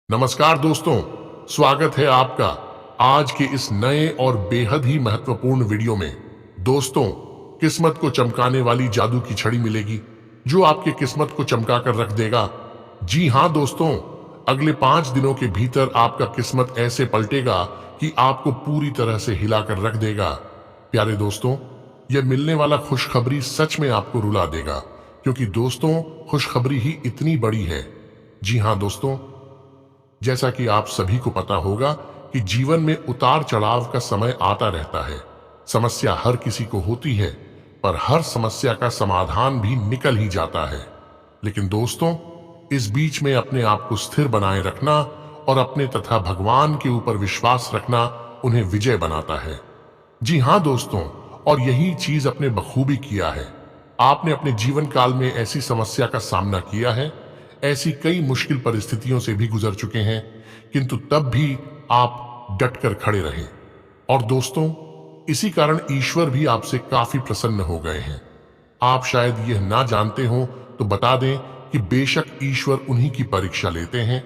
नमस्कार दोस्तों, स्वागत है आपका आज के इस नए और बेहद ही महत्वपूर्ण वीडियो में। दोस्तों, किस्मत को चमकाने वाली जादू की छड़ी मिलेगी जो आपके किस्मत को चमका कर रख देगा। जी हाँ दोस्तों, अगले 5 दिनों के भीतर आपका किस्मत ऐसे पलटेगा कि आपको पूरी तरह से हिलाकर रख देगा। प्यारे दोस्तों, यह मिलने वाला खुशखबरी सच में आपको रुला देगा, क्योंकि दोस्तों खुशखबरी ही इतनी बड़ी है। जी हाँ दोस्तों, जैसा कि आप सभी को पता होगा कि जीवन में उतार चढ़ाव का समय आता रहता है। समस्या हर किसी को होती है, पर हर समस्या का समाधान भी निकल ही जाता है। लेकिन दोस्तों, इस बीच में अपने आप को स्थिर बनाए रखना और अपने तथा भगवान के ऊपर विश्वास रखना उन्हें विजय बनाता है। जी हाँ दोस्तों, और यही चीज अपने बखूबी किया है। आपने अपने जीवन काल में ऐसी समस्या का सामना किया है, ऐसी कई मुश्किल परिस्थितियों से भी गुजर चुके हैं, किंतु तब भी आप डटकर खड़े रहे। और दोस्तों, इसी कारण ईश्वर भी आपसे काफी प्रसन्न हो गए हैं। आप शायद यह ना जानते हो तो बता दें कि बेशक ईश्वर उन्हीं की परीक्षा लेते हैं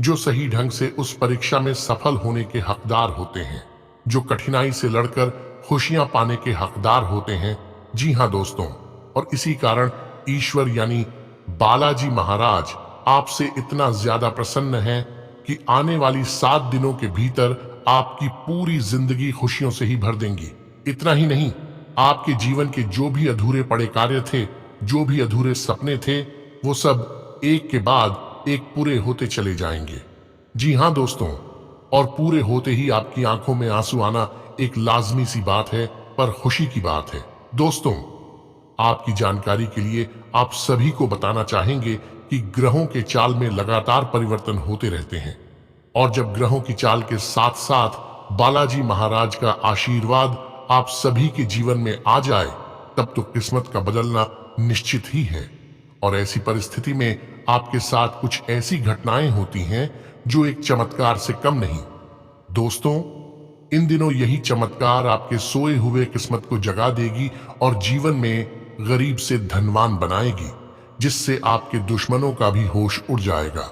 जो सही ढंग से उस परीक्षा में सफल होने के हकदार होते हैं, जो कठिनाई से लड़कर खुशियां पाने के हकदार होते हैं। जी हाँ दोस्तों, और इसी कारण ईश्वर यानी बालाजी महाराज आपसे इतना ज्यादा प्रसन्न है कि आने वाली 7 दिनों के भीतर आपकी पूरी जिंदगी खुशियों से ही भर देंगी। इतना ही नहीं, आपके जीवन के जो भी अधूरे पड़े कार्य थे, जो भी अधूरे सपने थे, वो सब एक के बाद एक पूरे होते चले जाएंगे। जी हाँ दोस्तों, और पूरे होते ही आपकी आंखों में आंसू आना एक लाजमी सी बात है, पर खुशी की बात है। दोस्तों, आपकी जानकारी के लिए आप सभी को बताना चाहेंगे कि ग्रहों के चाल में लगातार परिवर्तन होते रहते हैं, और जब ग्रहों की चाल के साथ साथ बालाजी महाराज का आशीर्वाद आप सभी के जीवन में आ जाए, तब तो किस्मत का बदलना निश्चित ही है। और ऐसी परिस्थिति में आपके साथ कुछ ऐसी घटनाएं होती हैं जो एक चमत्कार से कम नहीं। दोस्तों, इन दिनों यही चमत्कार आपके सोए हुए किस्मत को जगा देगी और जीवन में गरीब से धनवान बनाएगी, जिससे आपके दुश्मनों का भी होश उड़ जाएगा।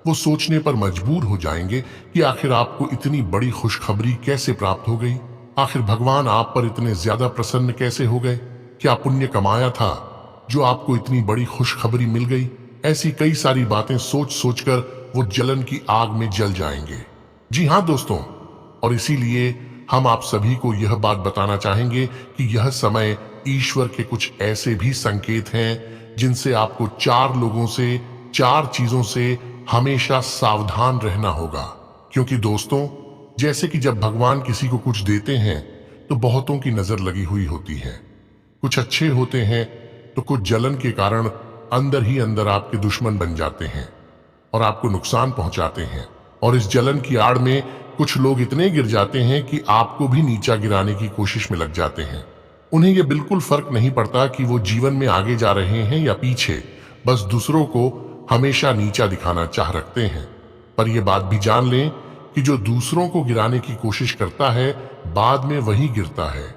वो सोचने पर मजबूर हो जाएंगे कि आखिर आपको इतनी बड़ी खुशखबरी कैसे प्राप्त हो गई, आखिर भगवान आप पर इतने ज्यादा प्रसन्न कैसे हो गए, क्या पुण्य कमाया था जो आपको इतनी बड़ी खुशखबरी मिल गई। ऐसी कई सारी बातें सोच सोचकर वो जलन की आग में जल जाएंगे। जी हाँ दोस्तों, और इसीलिए हम आप सभी को यह बात बताना चाहेंगे कि यह समय ईश्वर के कुछ ऐसे भी संकेत हैं जिनसे आपको 4 लोगों से, 4 चीजों से हमेशा सावधान रहना होगा। क्योंकि दोस्तों, जैसे कि जब भगवान किसी को कुछ देते हैं तो बहुतों की नजर लगी हुई होती है। कुछ अच्छे होते हैं तो कुछ जलन के कारण अंदर ही अंदर आपके दुश्मन बन जाते हैं और आपको नुकसान पहुंचाते हैं। और इस जलन की आड़ में कुछ लोग इतने गिर जाते हैं कि आपको भी नीचा गिराने की कोशिश में लग जाते हैं। उन्हें यह बिल्कुल फर्क नहीं पड़ता कि वो जीवन में आगे जा रहे हैं या पीछे, बस दूसरों को हमेशा नीचा दिखाना चाह रखते हैं। पर यह बात भी जान लें कि जो दूसरों को गिराने की कोशिश करता है, बाद में वही गिरता है।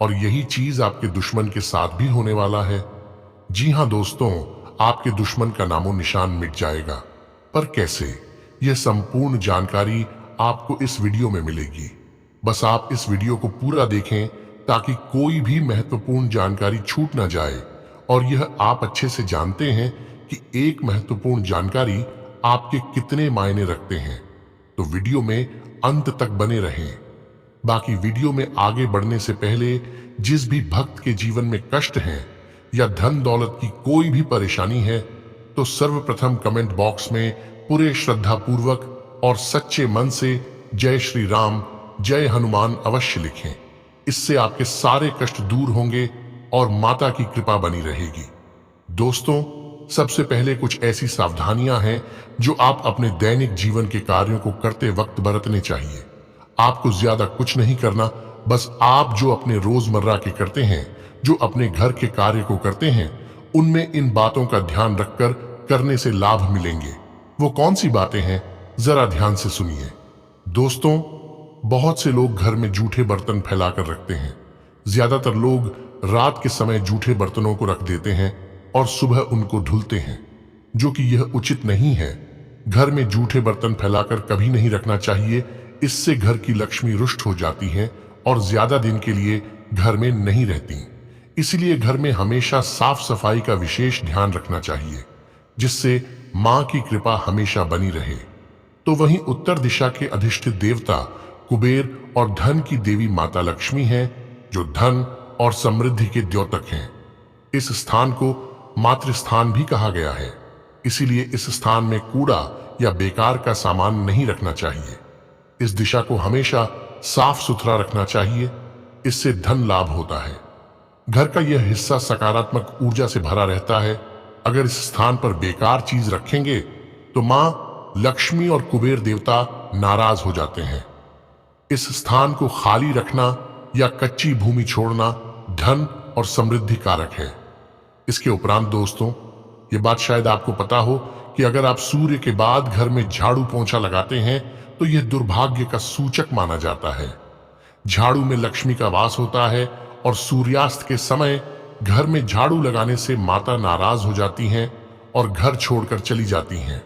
और यही चीज आपके दुश्मन के साथ भी होने वाला है। जी हाँ दोस्तों, आपके दुश्मन का नामो निशान मिट जाएगा। पर कैसे? यह संपूर्ण जानकारी आपको इस वीडियो में मिलेगी। बस आप इस वीडियो को पूरा देखें ताकि कोई भी महत्वपूर्ण जानकारी छूट ना जाए। और यह आप अच्छे से जानते हैं कि एक महत्वपूर्ण जानकारी आपके कितने मायने रखते हैं, तो वीडियो में अंत तक बने रहें। बाकी वीडियो में आगे बढ़ने से पहले जिस भी भक्त के जीवन में कष्ट है या धन दौलत की कोई भी परेशानी है, तो सर्वप्रथम कमेंट बॉक्स में पूरे श्रद्धा पूर्वक और सच्चे मन से जय श्री राम, जय हनुमान अवश्य लिखें। इससे आपके सारे कष्ट दूर होंगे और माता की कृपा बनी रहेगी। दोस्तों, सबसे पहले कुछ ऐसी सावधानियां हैं जो आप अपने दैनिक जीवन के कार्यों को करते वक्त बरतने चाहिए। आपको ज्यादा कुछ नहीं करना, बस आप जो अपने रोजमर्रा के करते हैं, जो अपने घर के कार्य को करते हैं, उनमें इन बातों का ध्यान रखकर करने से लाभ मिलेंगे। वो कौन सी बातें हैं, जरा ध्यान से सुनिए। दोस्तों, बहुत से लोग घर में जूठे बर्तन फैलाकर रखते हैं। ज्यादातर लोग रात के समय जूठे बर्तनों को रख देते हैं और सुबह उनको धुलते हैं, जो कि यह उचित नहीं है। घर में जूठे बर्तन फैलाकर कभी नहीं रखना चाहिए, इससे घर की लक्ष्मी रुष्ट हो जाती हैं और ज्यादा दिन के लिए घर में नहीं रहती। इसलिए घर में हमेशा साफ सफाई का विशेष ध्यान रखना चाहिए, जिससे मां की कृपा हमेशा बनी रहे। तो वहीं उत्तर दिशा के अधिष्ठित देवता कुबेर और धन की देवी माता लक्ष्मी हैं, जो धन और समृद्धि के द्योतक हैं। इस स्थान को मातृस्थान भी कहा गया है, इसीलिए इस स्थान में कूड़ा या बेकार का सामान नहीं रखना चाहिए। इस दिशा को हमेशा साफ सुथरा रखना चाहिए, इससे धन लाभ होता है। घर का यह हिस्सा सकारात्मक ऊर्जा से भरा रहता है। अगर इस स्थान पर बेकार चीज रखेंगे तो मां लक्ष्मी और कुबेर देवता नाराज हो जाते हैं। इस स्थान को खाली रखना या कच्ची भूमि छोड़ना धन और समृद्धि कारक है। इसके उपरांत दोस्तों, ये बात शायद आपको पता हो कि अगर आप सूर्य के बाद घर में झाड़ू पोंछा लगाते हैं तो यह दुर्भाग्य का सूचक माना जाता है। झाड़ू में लक्ष्मी का वास होता है और सूर्यास्त के समय घर में झाड़ू लगाने से माता नाराज हो जाती हैं और घर छोड़कर चली जाती हैं।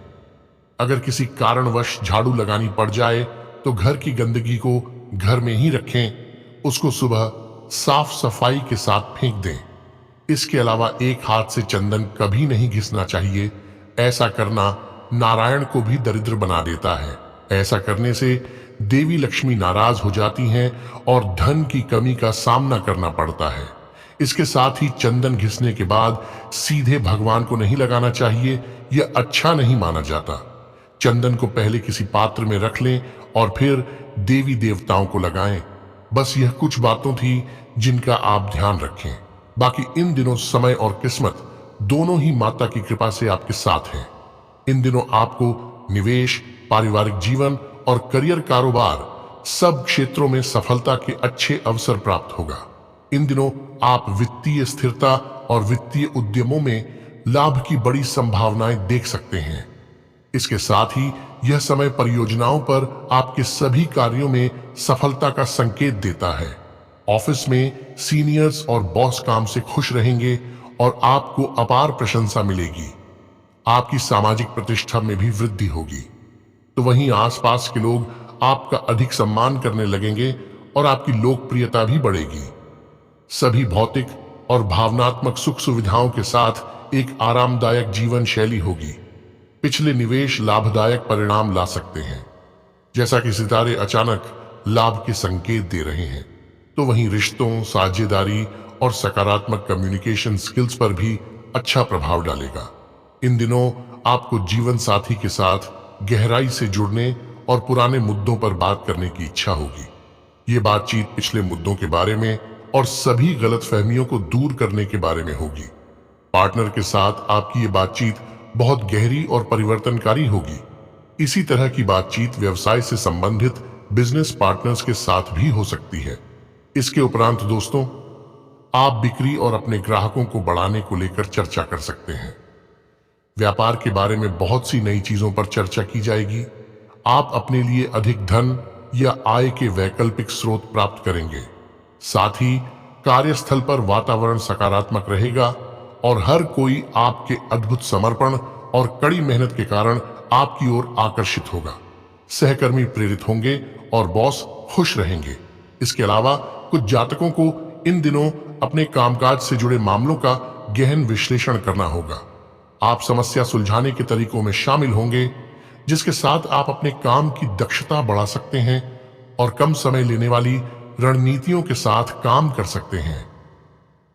अगर किसी कारणवश झाड़ू लगानी पड़ जाए तो घर की गंदगी को घर में ही रखें, उसको सुबह साफ सफाई के साथ फेंक दें। इसके अलावा एक हाथ से चंदन कभी नहीं घिसना चाहिए। ऐसा करना नारायण को भी दरिद्र बना देता है। ऐसा करने से देवी लक्ष्मी नाराज हो जाती हैं और धन की कमी का सामना करना पड़ता है। इसके साथ ही चंदन घिसने के बाद सीधे भगवान को नहीं लगाना चाहिए, यह अच्छा नहीं माना जाता। चंदन को पहले किसी पात्र में रख लें और फिर देवी देवताओं को लगाएं। बस यह कुछ बातों थी जिनका आप ध्यान रखें। बाकी इन दिनों समय और किस्मत दोनों ही माता की कृपा से आपके साथ हैं। इन दिनों आपको निवेश, पारिवारिक जीवन और करियर, कारोबार सब क्षेत्रों में सफलता के अच्छे अवसर प्राप्त होगा। इन दिनों आप वित्तीय स्थिरता और वित्तीय उद्यमों में लाभ की बड़ी संभावनाएं देख सकते हैं। इसके साथ ही यह समय परियोजनाओं पर आपके सभी कार्यों में सफलता का संकेत देता है। ऑफिस में सीनियर्स और बॉस काम से खुश रहेंगे और आपको अपार प्रशंसा मिलेगी। आपकी सामाजिक प्रतिष्ठा में भी वृद्धि होगी। तो वहीं आसपास के लोग आपका अधिक सम्मान करने लगेंगे और आपकी लोकप्रियता भी बढ़ेगी। सभी भौतिक और भावनात्मक सुख सुविधाओं के साथ एक आरामदायक जीवन शैली होगी। पिछले निवेश लाभदायक परिणाम ला सकते हैं, जैसा कि सितारे अचानक लाभ के संकेत दे रहे हैं। तो वहीं रिश्तों, साझेदारी और सकारात्मक कम्युनिकेशन स्किल्स पर भी अच्छा प्रभाव डालेगा। इन दिनों आपको जीवन साथी के साथ गहराई से जुड़ने और पुराने मुद्दों पर बात करने की इच्छा होगी। ये बातचीत पिछले मुद्दों के बारे में और सभी गलतफहमियों को दूर करने के बारे में होगी। पार्टनर के साथ आपकी ये बातचीत बहुत गहरी और परिवर्तनकारी होगी। इसी तरह की बातचीत व्यवसाय से संबंधित बिजनेस पार्टनर्स के साथ भी हो सकती है। इसके उपरांत दोस्तों, आप बिक्री और अपने ग्राहकों को बढ़ाने को लेकर चर्चा कर सकते हैं। व्यापार के बारे में बहुत सी नई चीजों पर चर्चा की जाएगी। आप अपने लिए अधिक धन या आय के वैकल्पिक स्रोत प्राप्त करेंगे। साथ ही कार्यस्थल पर वातावरण सकारात्मक रहेगा और हर कोई आपके अद्भुत समर्पण और कड़ी मेहनत के कारण आपकी ओर आकर्षित होगा। सहकर्मी प्रेरित होंगे और बॉस खुश रहेंगे। इसके अलावा कुछ जातकों को इन दिनों अपने कामकाज से जुड़े मामलों का गहन विश्लेषण करना होगा। आप समस्या सुलझाने के तरीकों में शामिल होंगे, जिसके साथ आप अपने काम की दक्षता बढ़ा सकते हैं और कम समय लेने वाली रणनीतियों के साथ काम कर सकते हैं।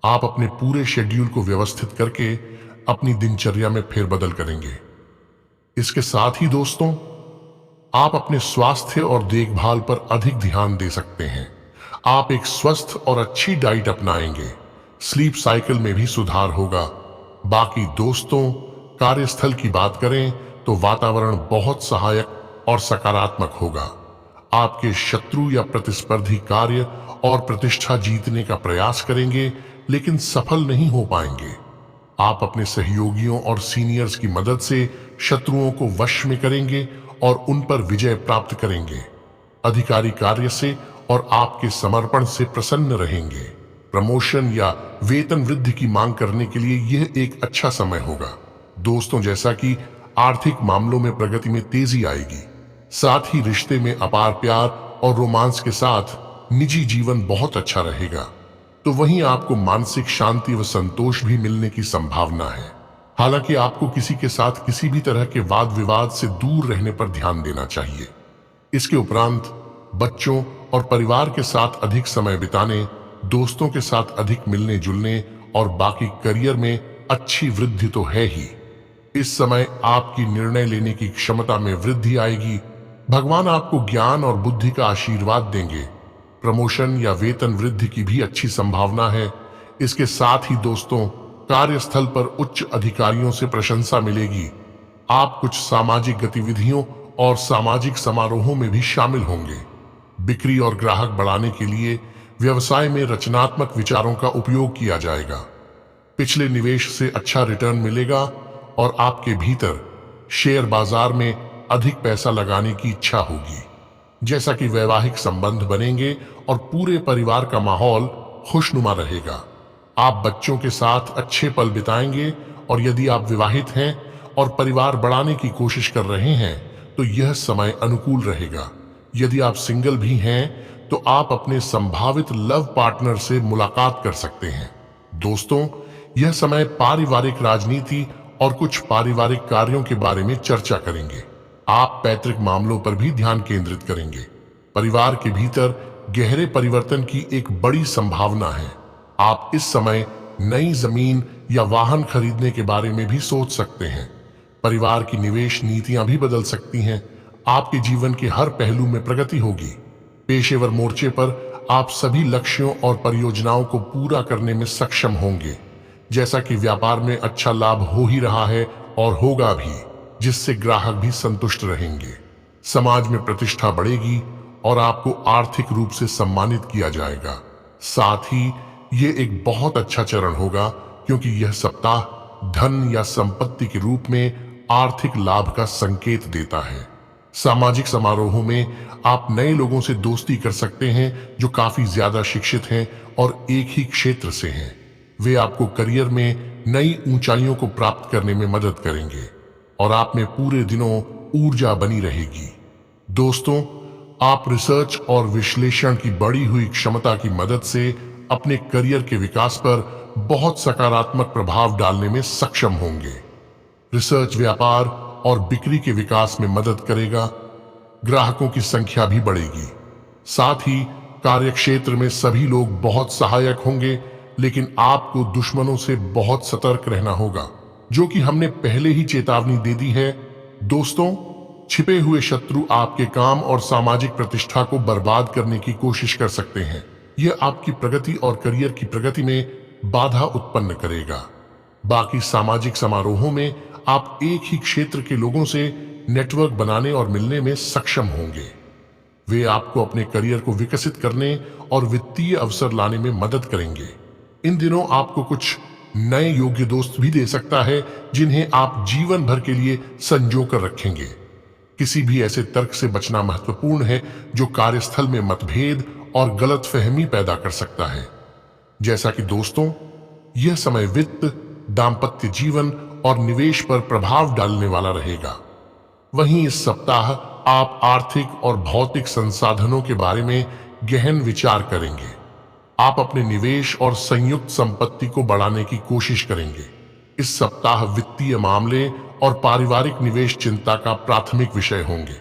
आप अपने पूरे शेड्यूल को व्यवस्थित करके अपनी दिनचर्या में फेरबदल करेंगे। इसके साथ ही दोस्तों, आप अपने स्वास्थ्य और देखभाल पर अधिक ध्यान दे सकते हैं। आप एक स्वस्थ और अच्छी डाइट अपनाएंगे। स्लीप साइकिल में भी सुधार होगा। बाकी दोस्तों, कार्यस्थल की बात करें तो वातावरण बहुत सहायक और सकारात्मक होगा। आपके शत्रु या प्रतिस्पर्धी कार्य और प्रतिष्ठा जीतने का प्रयास करेंगे, लेकिन सफल नहीं हो पाएंगे। आप अपने सहयोगियों और सीनियर्स की मदद से शत्रुओं को वश में करेंगे और उन पर विजय प्राप्त करेंगे। अधिकारी कार्य से और आपके समर्पण से प्रसन्न रहेंगे। प्रमोशन या वेतन वृद्धि की मांग करने के लिए यह एक अच्छा समय होगा। दोस्तों, जैसा कि आर्थिक मामलों में प्रगति में तेजी आएगी। साथ ही रिश्ते में अपार प्यार और रोमांस के साथ निजी जीवन बहुत अच्छा रहेगा। तो वहीं आपको मानसिक शांति व संतोष भी मिलने की संभावना है। हालांकि आपको किसी के साथ किसी भी तरह के वाद विवाद से दूर रहने पर ध्यान देना चाहिए। इसके उपरांत बच्चों और परिवार के साथ अधिक समय बिताने, दोस्तों के साथ अधिक मिलने जुलने और बाकी करियर में अच्छी वृद्धि तो है ही। इस समय आपकी निर्णय लेने की क्षमता में वृद्धि आएगी। भगवान आपको ज्ञान और बुद्धि का आशीर्वाद देंगे। प्रमोशन या वेतन वृद्धि की भी अच्छी संभावना है। इसके साथ ही दोस्तों, कार्यस्थल पर उच्च अधिकारियों से प्रशंसा मिलेगी। आप कुछ सामाजिक गतिविधियों और सामाजिक समारोहों में भी शामिल होंगे। बिक्री और ग्राहक बढ़ाने के लिए व्यवसाय में रचनात्मक विचारों का उपयोग किया जाएगा। पिछले निवेश से अच्छा रिटर्न मिलेगा और आपके भीतर शेयर बाजार में अधिक पैसा लगाने की इच्छा होगी। जैसा कि वैवाहिक संबंध बनेंगे और पूरे परिवार का माहौल खुशनुमा रहेगा। आप बच्चों के साथ अच्छे पल बिताएंगे और यदि आप विवाहित हैं और परिवार बढ़ाने की कोशिश कर रहे हैं तो यह समय अनुकूल रहेगा। यदि आप सिंगल भी हैं तो आप अपने संभावित लव पार्टनर से मुलाकात कर सकते हैं। दोस्तों, यह समय पारिवारिक राजनीति और कुछ पारिवारिक कार्यों के बारे में चर्चा करेंगे। आप पैतृक मामलों पर भी ध्यान केंद्रित करेंगे। परिवार के भीतर गहरे परिवर्तन की एक बड़ी संभावना है। आप इस समय नई जमीन या वाहन खरीदने के बारे में भी सोच सकते हैं। परिवार की निवेश नीतियां भी बदल सकती हैं। आपके जीवन के हर पहलू में प्रगति होगी। पेशेवर मोर्चे पर आप सभी लक्ष्यों और परियोजनाओं को पूरा करने में सक्षम होंगे। जैसा कि व्यापार में अच्छा लाभ हो ही रहा है और होगा भी, जिससे ग्राहक भी संतुष्ट रहेंगे। समाज में प्रतिष्ठा बढ़ेगी और आपको आर्थिक रूप से सम्मानित किया जाएगा। साथ ही ये एक बहुत अच्छा चरण होगा क्योंकि यह सप्ताह धन या संपत्ति के रूप में आर्थिक लाभ का संकेत देता है। सामाजिक समारोहों में आप नए लोगों से दोस्ती कर सकते हैं जो काफी ज्यादा शिक्षित हैं और एक ही क्षेत्र से हैं। वे आपको करियर में नई ऊंचाइयों को प्राप्त करने में मदद करेंगे और आप में पूरे दिनों ऊर्जा बनी रहेगी। दोस्तों, आप रिसर्च और विश्लेषण की बढ़ी हुई क्षमता की मदद से अपने करियर के विकास पर बहुत सकारात्मक प्रभाव डालने में सक्षम होंगे। रिसर्च व्यापार और बिक्री के विकास में मदद करेगा। ग्राहकों की संख्या भी बढ़ेगी। साथ ही कार्यक्षेत्र में सभी लोग बहुत सहायक होंगे, लेकिन आपको दुश्मनों से बहुत सतर्क रहना होगा, जो कि हमने पहले ही चेतावनी दे दी है। दोस्तों, छिपे हुए शत्रु आपके काम और सामाजिक प्रतिष्ठा को बर्बाद करने की कोशिश कर सकते हैं। यह आपकी प्रगति और करियर की प्रगति में बाधा उत्पन्न करेगा। बाकी सामाजिक समारोहों में आप एक ही क्षेत्र के लोगों से नेटवर्क बनाने और मिलने में सक्षम होंगे। वे आपको अपने करियर को विकसित करने और वित्तीय अवसर लाने में मदद करेंगे। इन दिनों आपको कुछ नए योग्य दोस्त भी दे सकता है, जिन्हें आप जीवन भर के लिए संजो कर रखेंगे। किसी भी ऐसे तर्क से बचना महत्वपूर्ण है जो कार्यस्थल में मतभेद और गलतफहमी पैदा कर सकता है। जैसा कि दोस्तों, यह समय वित्त, दाम्पत्य जीवन और निवेश पर प्रभाव डालने वाला रहेगा। वहीं इस सप्ताह आप आर्थिक और भौतिक संसाधनों के बारे में गहन विचार करेंगे। आप अपने निवेश और संयुक्त संपत्ति को बढ़ाने की कोशिश करेंगे। इस सप्ताह वित्तीय मामले और पारिवारिक निवेश चिंता का प्राथमिक विषय होंगे।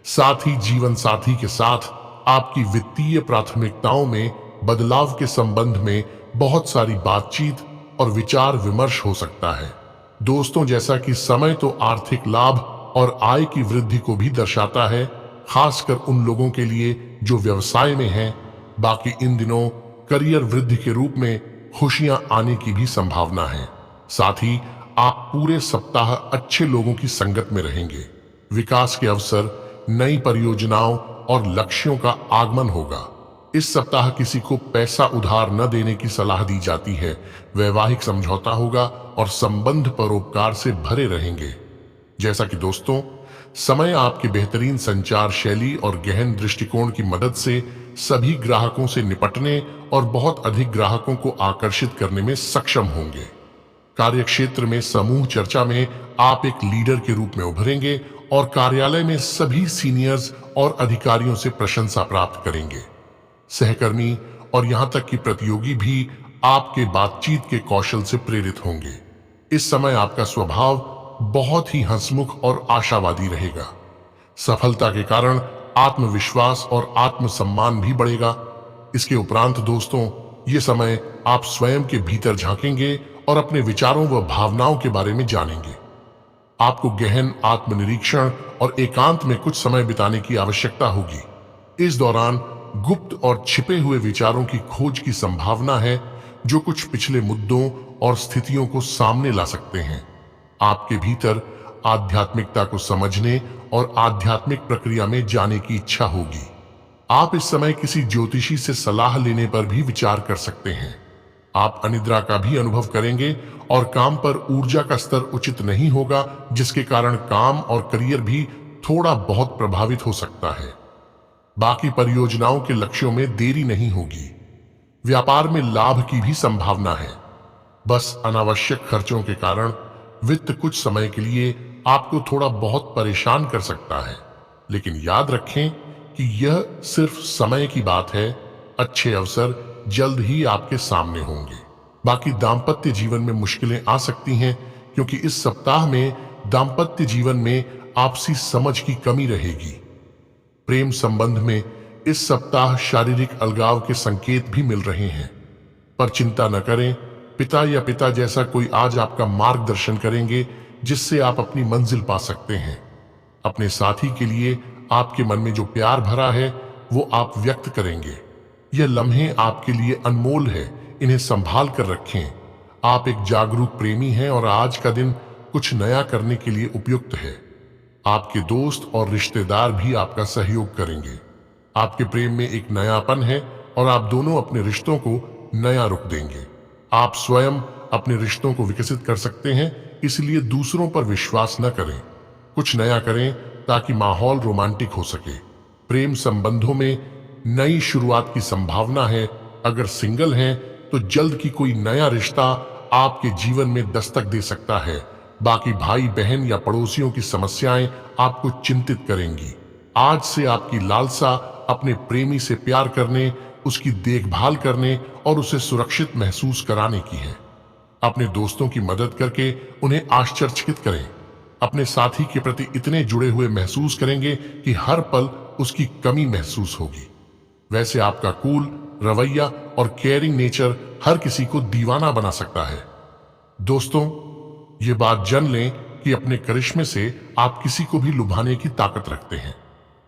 साथ ही जीवन साथी के साथ आपकी वित्तीय प्राथमिकताओं में बदलाव के संबंध में बहुत सारी बातचीत और विचार विमर्श हो सकता है। दोस्तों, जैसा कि समय तो आर्थिक लाभ और आय की वृद्धि को भी दर्शाता है, खासकर उन लोगों के लिए जो व्यवसाय में हैं। बाकी इन दिनों करियर वृद्धि के रूप में खुशियां आने की भी संभावना है। साथ ही आप पूरे सप्ताह अच्छे लोगों की संगत में रहेंगे। विकास के अवसर, नई परियोजनाओं और लक्ष्यों का आगमन होगा। इस सप्ताह किसी को पैसा उधार न देने की सलाह दी जाती है। वैवाहिक समझौता होगा और संबंध परोपकार से भरे रहेंगे। जैसा कि दोस्तों, समय आपके बेहतरीन संचार शैली और गहन दृष्टिकोण की मदद से सभी ग्राहकों से निपटने और बहुत अधिक ग्राहकों को आकर्षित करने में सक्षम होंगे। कार्यक्षेत्र में समूह चर्चा में आप एक लीडर के रूप में उभरेंगे और कार्यालय में सभी सीनियर्स और अधिकारियों से प्रशंसा प्राप्त करेंगे। सहकर्मी और यहां तक कि प्रतियोगी भी आपके बातचीत के कौशल से प्रेरित होंगे। इस समय आपका स्वभाव बहुत ही हंसमुख और आशावादी रहेगा। सफलता के कारण आत्मविश्वास और आत्मसम्मान भी बढ़ेगा। इसके उपरांत दोस्तों, ये समय आप स्वयं के भीतर झांकेंगे और अपने विचारों व भावनाओं के बारे में जानेंगे। आपको गहन आत्मनिरीक्षण और एकांत में कुछ समय बिताने की आवश्यकता होगी। इस दौरान गुप्त और छिपे हुए विचारों की खोज की संभावना है, जो कुछ पिछले मुद्दों और स्थितियों को सामने ला सकते हैं। आपके भीतर आध्यात्मिकता को समझने और आध्यात्मिक प्रक्रिया में जाने की इच्छा होगी। आप इस समय किसी ज्योतिषी से सलाह लेने पर भी विचार कर सकते हैं। आप अनिद्रा का भी अनुभव करेंगे और काम पर ऊर्जा का स्तर उचित नहीं होगा, जिसके कारण काम और करियर भी थोड़ा बहुत प्रभावित हो सकता है। बाकी परियोजनाओं के लक्ष्यों में देरी नहीं होगी। व्यापार में लाभ की भी संभावना है। बस अनावश्यक खर्चों के कारण वित्त कुछ समय के लिए आपको थोड़ा बहुत परेशान कर सकता है, लेकिन याद रखें कि यह सिर्फ समय की बात है। अच्छे अवसर जल्द ही आपके सामने होंगे। बाकी दांपत्य जीवन में मुश्किलें आ सकती हैं, क्योंकि इस सप्ताह में दांपत्य जीवन में आपसी समझ की कमी रहेगी। प्रेम संबंध में इस सप्ताह शारीरिक अलगाव के संकेत भी मिल रहे हैं, पर चिंता न करें। पिता जैसा कोई आज आपका मार्गदर्शन करेंगे, जिससे आप अपनी मंजिल पा सकते हैं। अपने साथी के लिए आपके मन में जो प्यार भरा है, वो आप व्यक्त करेंगे। यह लम्हे आपके लिए अनमोल है, इन्हें संभाल कर रखें। आप एक जागरूक प्रेमी हैं और आज का दिन कुछ नया करने के लिए उपयुक्त है। आपके दोस्त और रिश्तेदार भी आपका सहयोग करेंगे। आपके प्रेम में एक नयापन है और आप दोनों अपने रिश्तों को नया रुख देंगे। आप स्वयं अपने रिश्तों को विकसित कर सकते हैं, इसलिए दूसरों पर विश्वास न करें। कुछ नया करें ताकि माहौल रोमांटिक हो सके। प्रेम संबंधों में नई शुरुआत की संभावना है। अगर सिंगल हैं तो जल्द की कोई नया रिश्ता आपके जीवन में दस्तक दे सकता है। बाकी भाई बहन या पड़ोसियों की समस्याएं आपको चिंतित करेंगी। आज से आपकी लालसा अपने प्रेमी से प्यार करने, उसकी देखभाल करने और उसे सुरक्षित महसूस कराने की है। अपने दोस्तों की मदद करके उन्हें आश्चर्यचकित करें। अपने साथी के प्रति इतने जुड़े हुए महसूस करेंगे कि हर पल उसकी कमी महसूस होगी। वैसे आपका कूल रवैया और केयरिंग नेचर हर किसी को दीवाना बना सकता है। दोस्तों, ये बात जान लें कि अपने करिश्मे से आप किसी को भी लुभाने की ताकत रखते हैं।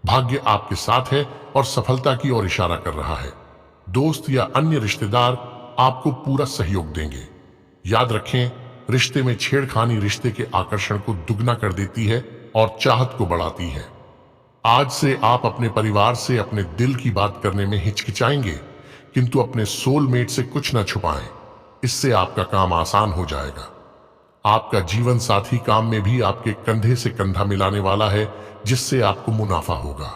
भाग्य आपके साथ है और सफलता की ओर इशारा कर रहा है। दोस्त या अन्य रिश्तेदार आपको पूरा सहयोग देंगे। याद रखें, रिश्ते में छेड़खानी रिश्ते के आकर्षण को दुगना कर देती है और चाहत को बढ़ाती है। आज से आप अपने परिवार से अपने दिल की बात करने में हिचकिचाएंगे, किंतु अपने सोलमेट से कुछ न छुपाएं। इससे आपका काम आसान हो जाएगा। आपका जीवन साथी काम में भी आपके कंधे से कंधा मिलाने वाला है, जिससे आपको मुनाफा होगा।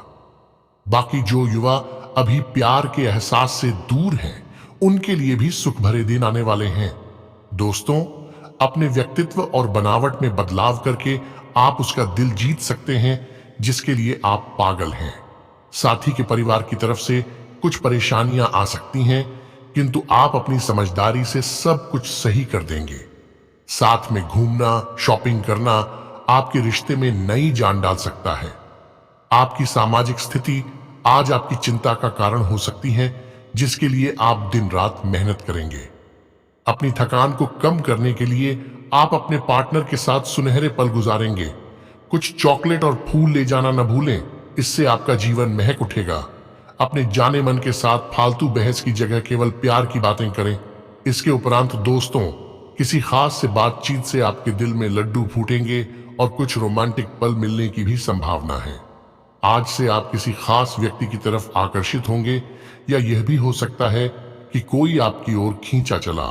बाकी जो युवा अभी प्यार के एहसास से दूर हैं, उनके लिए भी सुख भरे दिन आने वाले हैं। दोस्तों, अपने व्यक्तित्व और बनावट में बदलाव करके आप उसका दिल जीत सकते हैं, जिसके लिए आप पागल हैं। साथी के परिवार की तरफ से कुछ परेशानियां आ सकती हैं, किंतु आप अपनी समझदारी से सब कुछ सही कर देंगे। साथ में घूमना, शॉपिंग करना आपके रिश्ते में नई जान डाल सकता है। आपकी सामाजिक स्थिति आज आपकी चिंता का कारण हो सकती है, जिसके लिए आप दिन रात मेहनत करेंगे। अपनी थकान को कम करने के लिए आप अपने पार्टनर के साथ सुनहरे पल गुजारेंगे। कुछ चॉकलेट और फूल ले जाना न भूलें, इससे आपका जीवन महक उठेगा। अपने जाने मन के साथ फालतू बहस की जगह केवल प्यार की बातें करें। इसके उपरांत दोस्तों, किसी खास से बातचीत से आपके दिल में लड्डू फूटेंगे और कुछ रोमांटिक पल मिलने की भी संभावना है। आज से आप किसी खास व्यक्ति की तरफ आकर्षित होंगे, या यह भी हो सकता है कि कोई आपकी ओर खींचा चला